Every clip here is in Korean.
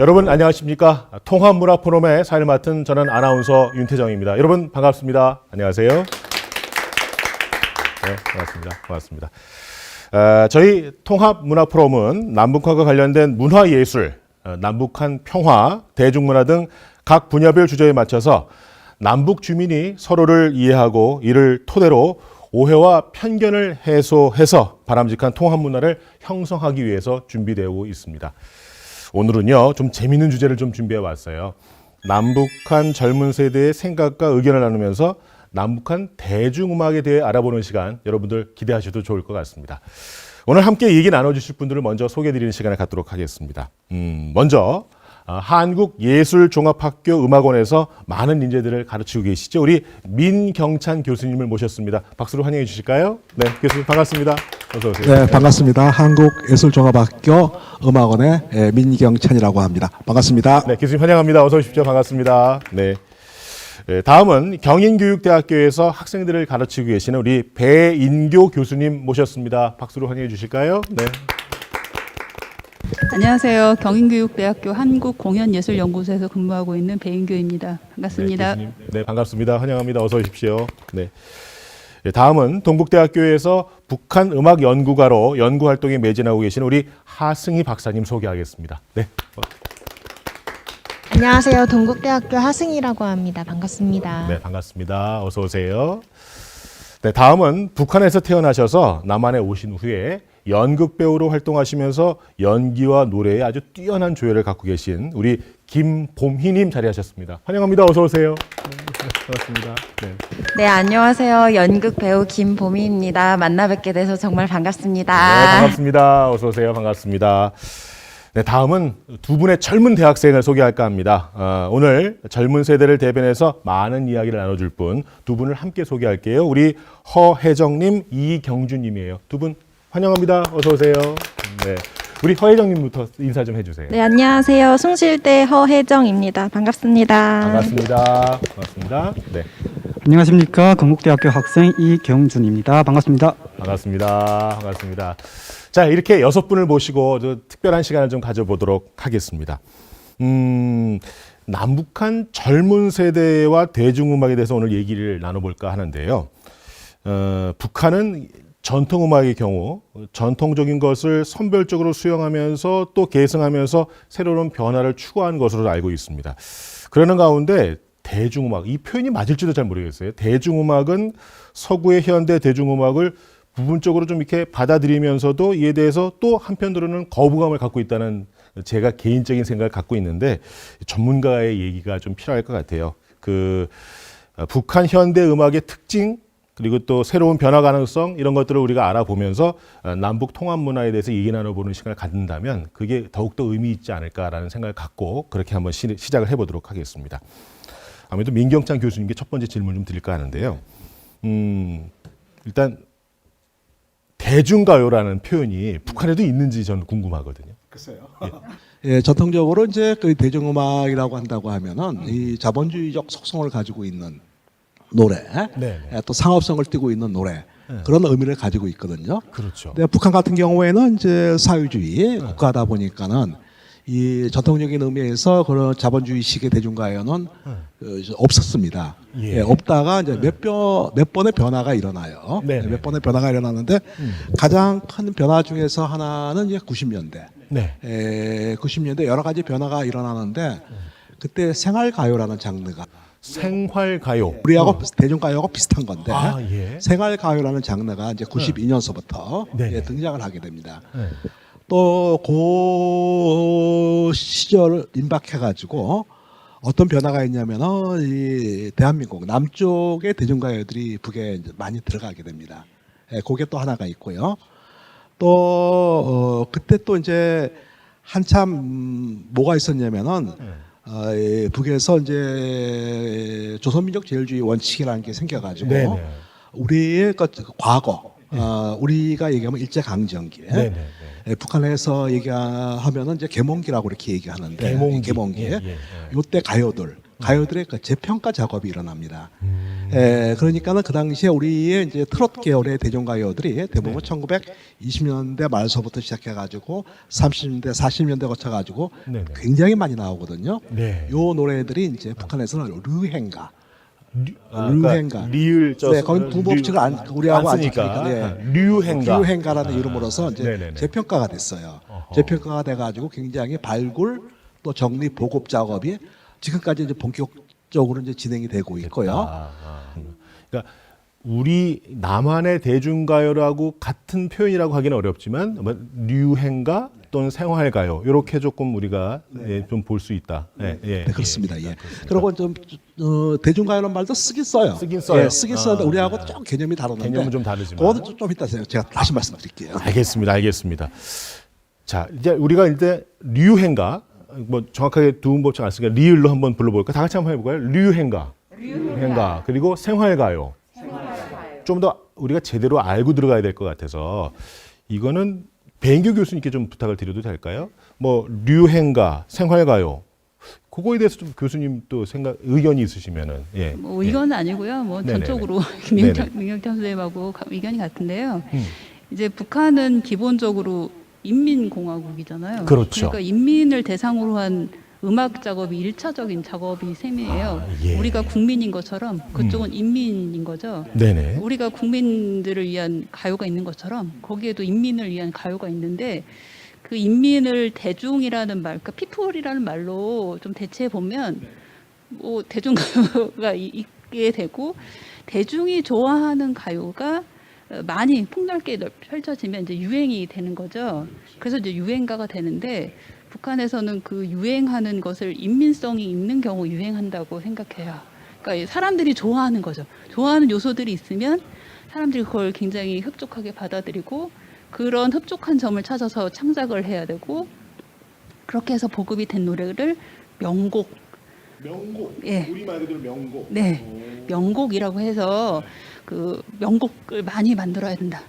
여러분 안녕하십니까? 통합문화포럼의 사회를 맡은 저는 아나운서 윤태정입니다. 여러분 반갑습니다. 안녕하세요. 네, 반갑습니다. 저희 통합문화포럼은 남북한과 관련된 문화예술, 남북한 평화, 대중문화 등 각 분야별 주제에 맞춰서 남북 주민이 서로를 이해하고 이를 토대로 오해와 편견을 해소해서 바람직한 통합문화를 형성하기 위해서 준비되고 있습니다. 오늘은요, 좀 재밌는 주제를 좀 준비해 왔어요. 남북한 젊은 세대의 생각과 의견을 나누면서 남북한 대중음악에 대해 알아보는 시간, 여러분들 기대하셔도 좋을 것 같습니다. 오늘 함께 얘기 나눠주실 분들을 먼저 소개해드리는 시간을 갖도록 하겠습니다. 먼저 한국예술종합학교 음악원에서 많은 인재들을 가르치고 계시죠. 우리 민경찬 교수님을 모셨습니다. 박수로 환영해 주실까요? 네, 교수님 반갑습니다. 어서 오세요. 네, 반갑습니다. 한국예술종합학교 음악원의 민경찬이라고 합니다. 반갑습니다. 네, 교수님 환영합니다. 어서 오십시오. 반갑습니다. 네. 다음은 경인교육대학교에서 학생들을 가르치고 계시는 우리 배인교 교수님 모셨습니다. 박수로 환영해 주실까요? 네. 안녕하세요. 경인교육대학교 한국공연예술연구소에서 근무하고 있는 배인교입니다. 반갑습니다. 네, 네, 반갑습니다. 환영합니다. 어서 오십시오. 네. 다음은 동국대학교에서 북한음악연구가로 연구활동에 매진하고 계신 우리 하승희 박사님 소개하겠습니다. 네. 안녕하세요. 동국대학교 하승희라고 합니다. 반갑습니다. 네, 반갑습니다. 어서 오세요. 네, 다음은 북한에서 태어나셔서 남한에 오신 후에 연극 배우로 활동하시면서 연기와 노래에 아주 뛰어난 조예를 갖고 계신 우리 김봄희님 자리하셨습니다. 환영합니다. 어서 오세요. 네, 반갑습니다. 네. 네, 안녕하세요. 연극 배우 김보미입니다. 만나 뵙게 돼서 정말 반갑습니다. 네, 반갑습니다. 어서 오세요. 반갑습니다. 네, 다음은 두 분의 젊은 대학생을 소개할까 합니다. 오늘 젊은 세대를 대변해서 많은 이야기를 나눠줄 분 두 분을 함께 소개할게요. 우리 허혜정님, 이경주님이에요. 두 분 환영합니다. 어서 오세요. 네, 우리 허혜정님부터 인사 좀 해주세요. 네, 안녕하세요. 숭실대 허혜정입니다. 반갑습니다. 반갑습니다. 반갑습니다. 네, 안녕하십니까. 건국대학교 학생 이경준입니다. 반갑습니다. 반갑습니다. 반갑습니다. 자, 이렇게 6분을 모시고 특별한 시간을 좀 가져보도록 하겠습니다. 남북한 젊은 세대와 대중음악에 대해서 오늘 얘기를 나눠볼까 하는데요. 북한은 전통음악의 경우 전통적인 것을 선별적으로 수용하면서 또 계승하면서 새로운 변화를 추구한 것으로 알고 있습니다. 그러는 가운데 대중음악, 이 표현이 맞을지도 잘 모르겠어요. 대중음악은 서구의 현대 대중음악을 부분적으로 좀 이렇게 받아들이면서도 이에 대해서 또 한편으로는 거부감을 갖고 있다는 제가 개인적인 생각을 갖고 있는데 전문가의 얘기가 좀 필요할 것 같아요. 북한 현대 음악의 특징 그리고 또 새로운 변화 가능성 이런 것들을 우리가 알아보면서 남북 통합 문화에 대해서 얘기 나눠보는 시간을 갖는다면 그게 더욱더 의미 있지 않을까라는 생각을 갖고 그렇게 한번 시작을 해보도록 하겠습니다. 아무래도 민경찬 교수님께 첫 번째 질문 좀 드릴까 하는데요. 일단 대중가요라는 표현이 북한에도 있는지 저는 궁금하거든요. 글쎄요. 예, 전통적으로 이제 그 대중음악이라고 한다고 하면은 이 자본주의적 속성을 가지고 있는 노래, 또 상업성을 띠고 있는 노래 그런 의미를 가지고 있거든요. 그렇죠. 근데 북한 같은 경우에는 이제 사회주의 국가다 보니까는 이 전통적인 의미에서 그런 자본주의식의 대중가요는 없었습니다. 예. 예, 없다가 이제 몇 번의 변화가 일어나요. 네네. 몇 번의 변화가 일어나는데 가장 큰 변화 중에서 하나는 이제 90년대. 네. 90년대 여러 가지 변화가 일어나는데 그때 생활가요라는 장르가 생활가요. 우리하고 대중가요하고 비슷한 건데 예. 생활가요라는 장르가 이제 92년서부터 네. 등장을 하게 됩니다. 네. 또 그 시절을 임박해가지고 어떤 변화가 있냐면은 이 대한민국 남쪽의 대중가요들이 북에 이제 많이 들어가게 됩니다. 예, 그게 또 하나가 있고요. 또 그때 또 이제 한참 뭐가 있었냐면은 북에서 이제 조선민족제일주의 원칙이라는 게 생겨가지고 네네. 우리의 과거 우리가 얘기하면 일제강점기 북한에서 얘기하면은 이제 계몽기라고 이렇게 얘기하는데 계몽기. 예. 요때 가요들 가요들의 그 재평가 작업이 일어납니다. 그러니까는 그 당시에 우리의 이제 트로트 계열의 대중가요들이 대부분 1920년대 말서부터 시작해가지고 30년대, 40년대 거쳐가지고 네네. 굉장히 많이 나오거든요. 네. 요 노래들이 이제 북한에서는 류행가, 그러니까 리을 네, 거기 부법칙을 우리하고 안 쓰니까 지키니까 네. 류행가. 류행가라는 이름으로서 이제 네네네. 재평가가 됐어요. 어허. 재평가가 돼가지고 굉장히 발굴 또 정리 보급 작업이 지금까지 이제 본격적으로 이제 진행이 되고 있고요. 그러니까 우리 남한의 대중가요라고 같은 표현이라고 하기는 어렵지만 류행가 또는 생활가요 이렇게 조금 우리가 좀 볼 수 있다. 예, 예, 네, 그렇습니다. 예, 예. 그렇습니다. 그리고 좀 대중가요라는 말도 쓰긴 써요. 쓰긴 써요. 예, 쓰긴 쓰는데 우리하고 좀 개념이 다르는데. 개념은 좀 다르지만. 그것도 좀 이따 제가 다시 말씀드릴게요. 알겠습니다. 알겠습니다. 자, 이제 우리가 이제 류행가 뭐 정확하게 두음법칙 안 쓰니까 리을로 한번 불러볼까? 다 같이 한번 해볼까요? 류행가 그리고 생활가요. 좀 더 우리가 제대로 알고 들어가야 될 것 같아서 이거는 배인규 교수님께 좀 부탁을 드려도 될까요? 뭐 류행가, 생활가요. 그거에 대해서 좀 교수님 또 의견이 있으시면은 예. 뭐 의견은 아니고요. 뭐 네네네. 전적으로 네네. 민경태 선생님하고 의견이 같은데요. 음. 이제 북한은 기본적으로 인민공화국이잖아요. 그렇죠. 그러니까 인민을 대상으로 한 음악 작업이 일차적인 작업이 셈이에요. 예. 우리가 국민인 것처럼 그쪽은 인민인 거죠. 네네. 우리가 국민들을 위한 가요가 있는 것처럼 거기에도 인민을 위한 가요가 있는데 그 인민을 대중이라는 말, 그러니까 피플이라는 말로 좀 대체해 보면 뭐 대중가요가 있게 되고 대중이 좋아하는 가요가 많이 폭넓게 펼쳐지면 이제 유행이 되는 거죠. 그래서 이제 유행가가 되는데 북한에서는 그 유행하는 것을 인민성이 있는 경우 유행한다고 생각해요. 그러니까 사람들이 좋아하는 거죠. 좋아하는 요소들이 있으면 사람들이 그걸 굉장히 흡족하게 받아들이고 그런 흡족한 점을 찾아서 창작을 해야 되고 그렇게 해서 보급이 된 노래를 명곡. 예. 우리 말 그대로 명곡. 네. 명곡이라고 해서 그 명곡을 많이 만들어야 된다.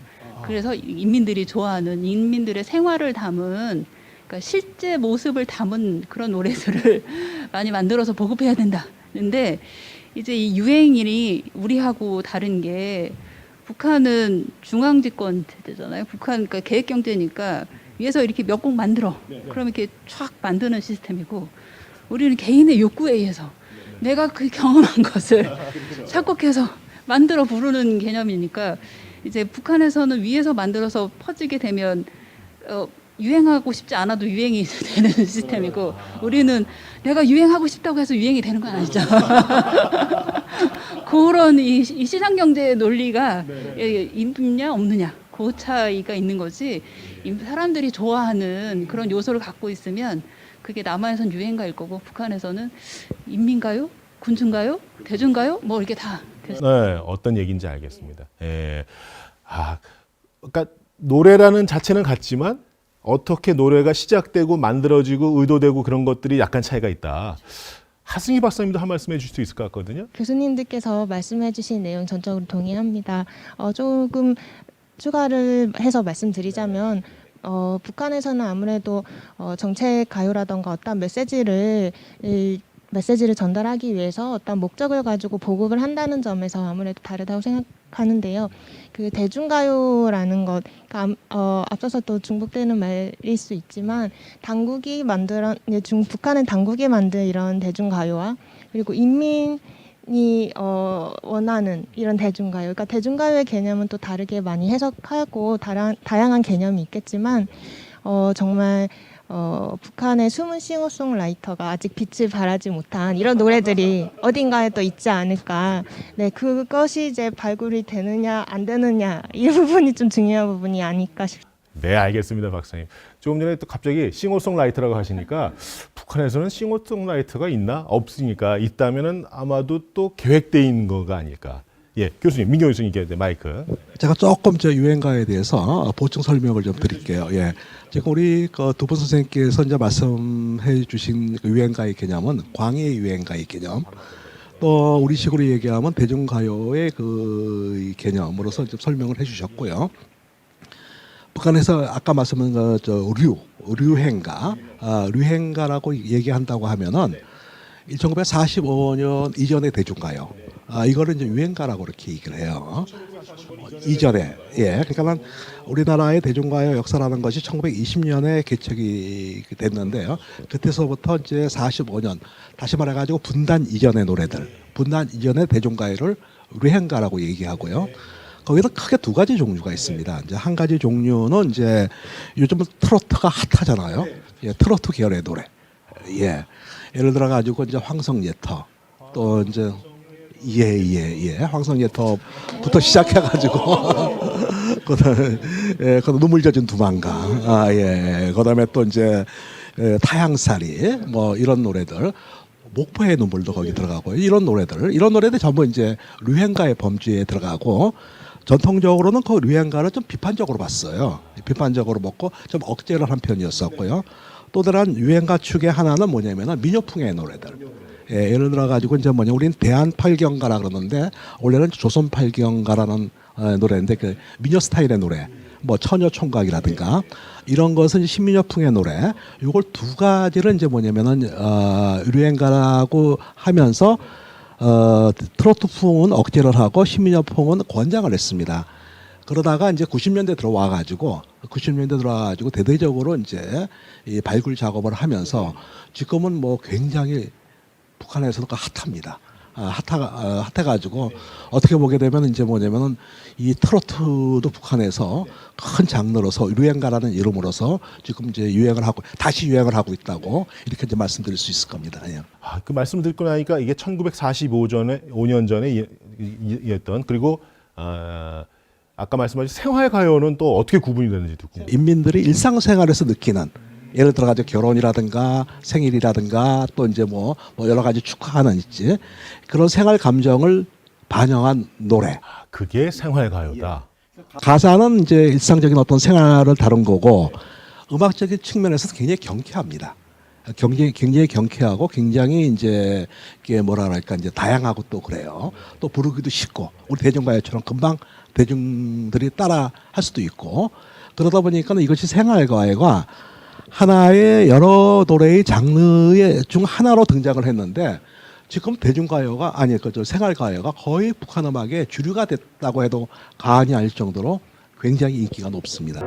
그래서 인민들이 좋아하는 인민들의 생활을 담은 그러니까 실제 모습을 담은 그런 노래들을 많이 만들어서 보급해야 된다. 근데 이제 이 유행이 우리하고 다른 게 북한은 중앙집권 체제잖아요. 북한 그러니까 계획 경제니까 위에서 이렇게 몇 곡 만들어. 그럼 이렇게 촥 만드는 시스템이고 우리는 개인의 욕구에 의해서 내가 그 경험한 것을 착곡해서 만들어 부르는 개념이니까 이제 북한에서는 위에서 만들어서 퍼지게 되면 유행하고 싶지 않아도 유행이 되는 시스템이고 우리는 내가 유행하고 싶다고 해서 유행이 되는 건 아니죠. 그런 이 시장 경제의 논리가 있느냐 없느냐 그 차이가 있는 거지. 사람들이 좋아하는 그런 요소를 갖고 있으면 그게 남한에서는 유행가일 거고 북한에서는 인민가요, 군중가요, 대중가요 뭐 이렇게 다. 네, 어떤 얘기인지 알겠습니다. 예. 그러니까 노래라는 자체는 같지만 어떻게 노래가 시작되고 만들어지고 의도되고 그런 것들이 약간 차이가 있다. 하승희 박사님도 한 말씀 해주실 수 있을 것 같거든요. 교수님들께서 말씀해주신 내용 전적으로 동의합니다. 조금 추가를 해서 말씀드리자면 북한에서는 아무래도 정책 가요라던가 어떤 메시지를 전달하기 위해서 어떤 목적을 가지고 보급을 한다는 점에서 아무래도 다르다고 생각하는데요. 그 대중가요라는 것, 그러니까 앞서서 또 중복되는 말일 수 있지만 북한은 당국이 만든 이런 대중가요와 그리고 인민이 원하는 이런 대중가요, 그러니까 대중가요의 개념은 또 다르게 많이 해석하고 다양한 개념이 있겠지만 정말 북한의 숨은 싱어송라이터가 아직 빛을 발하지 못한 이런 노래들이 어딘가에 또 있지 않을까. 네, 그것이 이제 발굴이 되느냐 안 되느냐 이 부분이 좀 중요한 부분이 아닐까 싶습니다. 네, 알겠습니다, 박사님. 조금 전에 또 갑자기 싱어송라이터라고 하시니까 북한에서는 싱어송라이터가 있나? 없으니까 있다면은 아마도 또 계획돼 있는 거가 아닐까. 예, 교수님, 민경 교수님께 마이크. 제가 조금 저 유행가에 대해서 보충 설명을 좀 드릴게요. 예. 지금 우리 두 분 선생님께서 이제 말씀해 주신 그 유행가의 개념은 광해의 유행가의 개념. 또 우리 식으로 얘기하면 대중가요의 그 개념으로서 좀 설명을 해 주셨고요. 북한에서 아까 말씀한 류행가, 류행가라고 얘기한다고 하면은 1945년 이전의 대중가요. 이거를 이제 유행가라고 이렇게 얘기를 해요. 이전에. 예. 그러니까 우리나라의 대중가요 역사라는 것이 1920년에 개척이 됐는데요. 그때서부터 이제 45년, 다시 말해가지고 분단 이전의 노래들, 분단 이전의 대중가요를 유행가라고 얘기하고요. 거기서 크게 두 가지 종류가 있습니다. 이제 한 가지 종류는 이제 요즘 트로트가 핫하잖아요. 예, 트로트 계열의 노래. 예. 예를 들어 가지고 이제 황성예터, 또 이제 황성예터부터 시작해가지고 그다음에 눈물 젖은 두만강, 그다음에 또 이제 타향살이 뭐 이런 노래들, 목포의 눈물도 거기 들어가고 이런 노래들 전부 이제 류행가의 범주에 들어가고. 전통적으로는 그 류행가를 좀 비판적으로 봤어요. 비판적으로 먹고 좀 억제를 한 편이었었고요. 또 다른 유행가 축의 하나는 뭐냐면은 민요풍의 노래들. 예, 예를 들어 가지고 이제 우리는 대한팔경가라 그러는데 원래는 조선팔경가라는 노래인데 그 민요 스타일의 노래, 뭐 처녀총각이라든가 이런 것은 신민요풍의 노래. 이걸 두 가지를 이제 뭐냐면은 유행가라고 하면서 트로트풍은 억제를 하고 신민요풍은 권장을 했습니다. 그러다가 이제 90년대 들어와가지고 대대적으로 이제 이 발굴 작업을 하면서 지금은 뭐 굉장히 북한에서도 핫합니다. 핫해가지고 어떻게 보게 되면 이제 뭐냐면은 이 트로트도 북한에서 큰 장르로서 유행가라는 이름으로서 지금 이제 다시 유행을 하고 있다고 이렇게 이제 말씀드릴 수 있을 겁니다. 예. 그 말씀 듣고 나니까 이게 1945년 전에 이었던, 그리고 아까 말씀하신 생활가요는 또 어떻게 구분이 되는지 듣고. 인민들이 일상생활에서 느끼는, 예를 들어 가지고 결혼이라든가 생일이라든가 또 이제 뭐 여러 가지 축하하는 있지, 그런 생활 감정을 반영한 노래. 그게 생활가요다. 가사는 이제 일상적인 어떤 생활을 다룬 거고, 음악적인 측면에서 굉장히 경쾌합니다. 굉장히 경쾌하고 굉장히 이제 이게 뭐라 그럴까 이제 다양하고 또 그래요. 또 부르기도 쉽고 우리 대중가요처럼 금방 대중들이 따라 할 수도 있고, 그러다 보니까 이것이 생활가요가 하나의 여러 노래의 장르의 중 하나로 등장을 했는데, 지금 대중가요가 생활가요가 거의 북한 음악의 주류가 됐다고 해도 과언이 아닐 정도로 굉장히 인기가 높습니다.